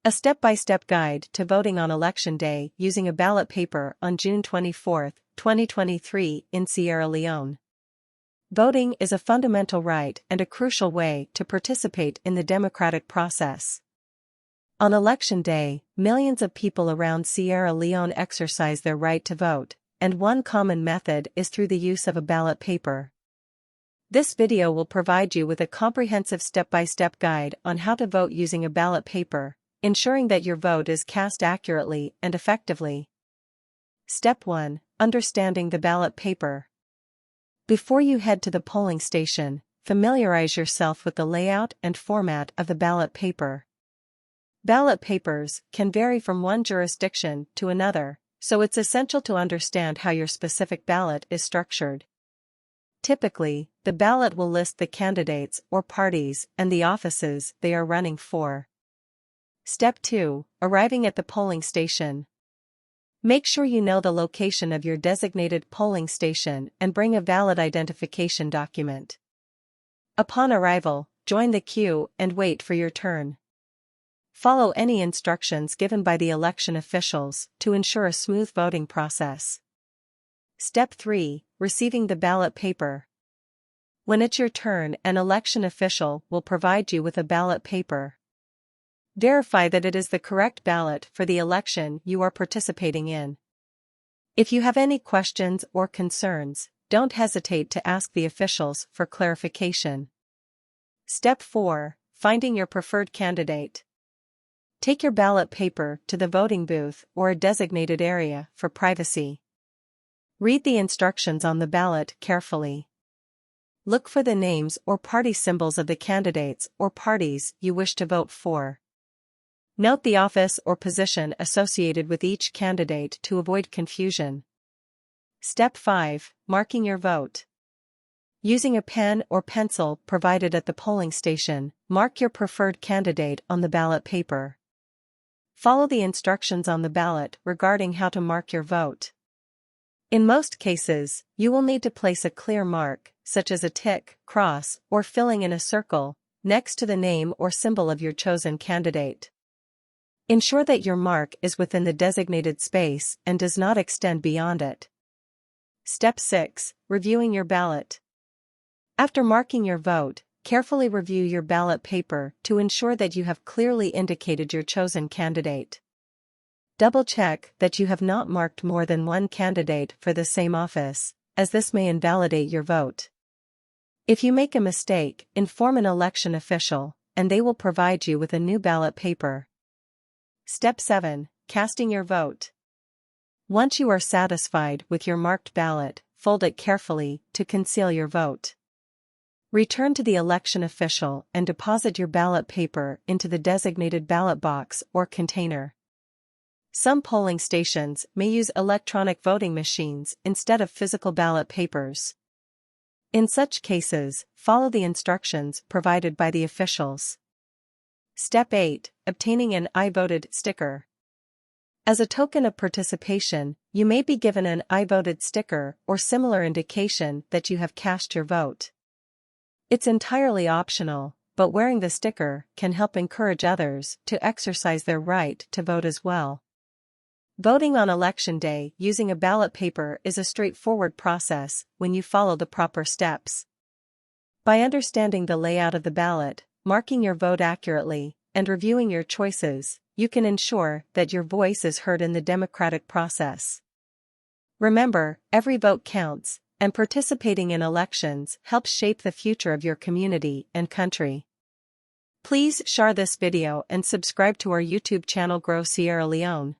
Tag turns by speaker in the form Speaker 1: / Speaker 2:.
Speaker 1: A step-by-step guide to voting on Election Day using a ballot paper on June 24, 2023 in Sierra Leone. Voting is a fundamental right and a crucial way to participate in the democratic process. On Election Day, millions of people around Sierra Leone exercise their right to vote, and one common method is through the use of a ballot paper. This video will provide you with a comprehensive step-by-step guide on how to vote using a ballot paper, ensuring that your vote is cast accurately and effectively. Step 1. Understanding the ballot paper. Before you head to the polling station, familiarize yourself with the layout and format of the ballot paper. Ballot papers can vary from one jurisdiction to another, so it's essential to understand how your specific ballot is structured. Typically, the ballot will list the candidates or parties and the offices they are running for. Step 2. Arriving at the polling station. Make sure you know the location of your designated polling station and bring a valid identification document. Upon arrival, join the queue and wait for your turn. Follow any instructions given by the election officials to ensure a smooth voting process. Step 3. Receiving the ballot paper. When it's your turn, an election official will provide you with a ballot paper. Verify that it is the correct ballot for the election you are participating in. If you have any questions or concerns, don't hesitate to ask the officials for clarification. Step 4. Finding your preferred candidate. Take your ballot paper to the voting booth or a designated area for privacy. Read the instructions on the ballot carefully. Look for the names or party symbols of the candidates or parties you wish to vote for. Note the office or position associated with each candidate to avoid confusion. Step 5. Marking your vote. Using a pen or pencil provided at the polling station, mark your preferred candidate on the ballot paper. Follow the instructions on the ballot regarding how to mark your vote. In most cases, you will need to place a clear mark, such as a tick, cross, or filling in a circle, next to the name or symbol of your chosen candidate. Ensure that your mark is within the designated space and does not extend beyond it. Step 6. Reviewing your ballot. After marking your vote, carefully review your ballot paper to ensure that you have clearly indicated your chosen candidate. Double-check that you have not marked more than one candidate for the same office, as this may invalidate your vote. If you make a mistake, inform an election official, and they will provide you with a new ballot paper. Step 7. Casting your vote. Once you are satisfied with your marked ballot, fold it carefully to conceal your vote. Return to the election official and deposit your ballot paper into the designated ballot box or container. Some polling stations may use electronic voting machines instead of physical ballot papers. In such cases, follow the instructions provided by the officials. Step 8. Obtaining an I voted sticker. As a token of participation, you may be given an I voted sticker or similar indication that you have cast your vote. It's entirely optional, but wearing the sticker can help encourage others to exercise their right to vote as well. Voting on Election Day using a ballot paper is a straightforward process when you follow the proper steps. By understanding the layout of the ballot, marking your vote accurately, and reviewing your choices, you can ensure that your voice is heard in the democratic process. Remember, every vote counts, and participating in elections helps shape the future of your community and country. Please share this video and subscribe to our YouTube channel Grow Sierra Leone.